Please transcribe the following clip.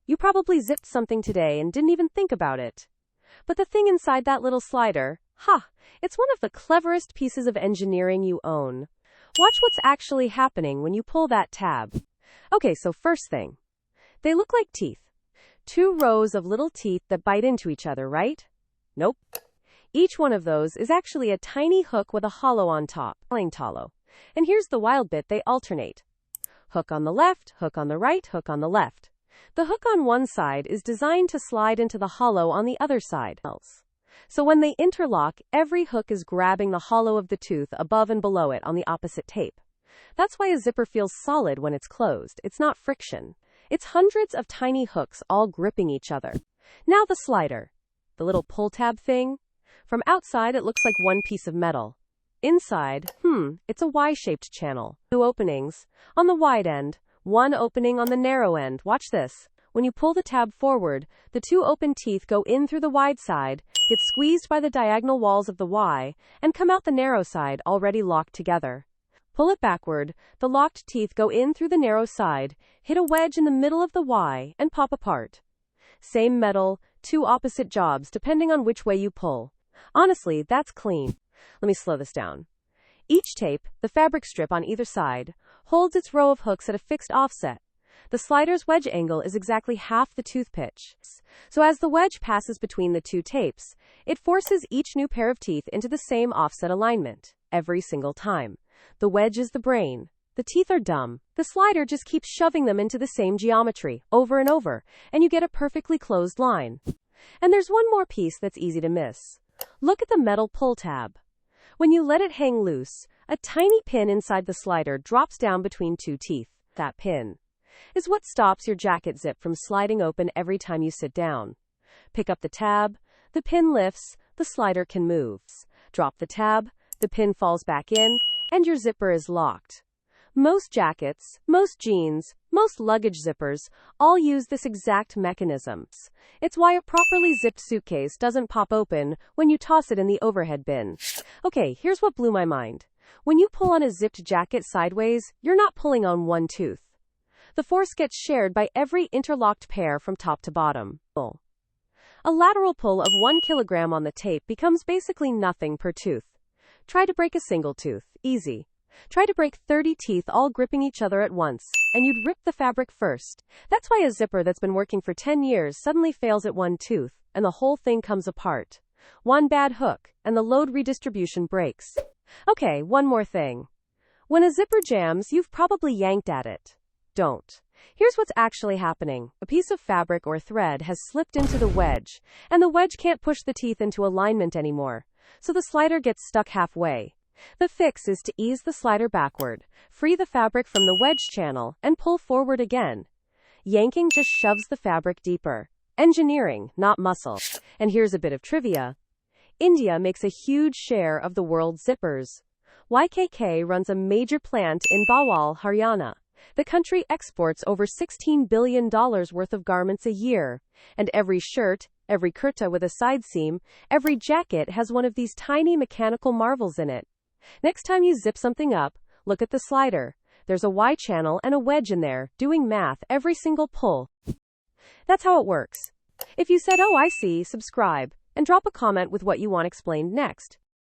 You probably zipped something today and didn't even think about it. But the thing inside that little slider, it's one of the cleverest pieces of engineering you own. Watch what's actually happening when you pull that tab. Okay, so first thing. They look like teeth. Two rows of little teeth that bite into each other, right? Nope. Each one of those is actually a tiny hook with a hollow on top. And here's the wild bit, they alternate. Hook on the left, hook on the right, hook on the left. The hook on one side is designed to slide into the hollow on the other side. So when they interlock, every hook is grabbing the hollow of the tooth above and below it on the opposite tape. That's why a zipper feels solid when it's closed. It's not friction. It's hundreds of tiny hooks all gripping each other. Now the slider. The little pull tab thing. From outside, it looks like one piece of metal. Inside, it's a Y-shaped channel. Two openings. On the wide end, one opening on the narrow end. Watch this. When you pull the tab forward, the two open teeth go in through the wide side, get squeezed by the diagonal walls of the Y, and come out the narrow side already locked together. Pull it backward, the locked teeth go in through the narrow side, hit a wedge in the middle of the Y, and pop apart. Same metal, two opposite jobs depending on which way you pull. Honestly, that's clean. Let me slow this down. Each tape, the fabric strip on either side, holds its row of hooks at a fixed offset. The slider's wedge angle is exactly half the tooth pitch. So as the wedge passes between the two tapes, it forces each new pair of teeth into the same offset alignment, every single time. The wedge is the brain. The teeth are dumb. The slider just keeps shoving them into the same geometry, over and over, and you get a perfectly closed line. And there's one more piece that's easy to miss. Look at the metal pull tab. When you let it hang loose, a tiny pin inside the slider drops down between two teeth. That pin is what stops your jacket zip from sliding open every time you sit down. Pick up the tab, the pin lifts, the slider can move. Drop the tab, the pin falls back in, and your zipper is locked. Most jackets, most jeans, most luggage zippers all use this exact mechanism. It's why a properly zipped suitcase doesn't pop open when you toss it in the overhead bin. Okay, here's what blew my mind. When you pull on a zipped jacket sideways, you're not pulling on one tooth. The force gets shared by every interlocked pair from top to bottom. A lateral pull of 1 kilogram on the tape becomes basically nothing per tooth. Try to break a single tooth. Easy. Try to break 30 teeth all gripping each other at once, and you'd rip the fabric first. That's why a zipper that's been working for 10 years suddenly fails at one tooth, and the whole thing comes apart. One bad hook, and the load redistribution breaks. Okay, one more thing. When a zipper jams, you've probably yanked at it. Don't. Here's what's actually happening. A piece of fabric or thread has slipped into the wedge, and the wedge can't push the teeth into alignment anymore, so the slider gets stuck halfway. The fix is to ease the slider backward, free the fabric from the wedge channel, and pull forward again. Yanking just shoves the fabric deeper. Engineering, not muscle. And here's a bit of trivia. India makes a huge share of the world's zippers. YKK runs a major plant in Bawal, Haryana. The country exports over $16 billion worth of garments a year. And every shirt, every kurta with a side seam, every jacket has one of these tiny mechanical marvels in it. Next time you zip something up, look at the slider. There's a Y channel and a wedge in there, doing math every single pull. That's how it works. If you said, "Oh, I see," subscribe, and drop a comment with what you want explained next.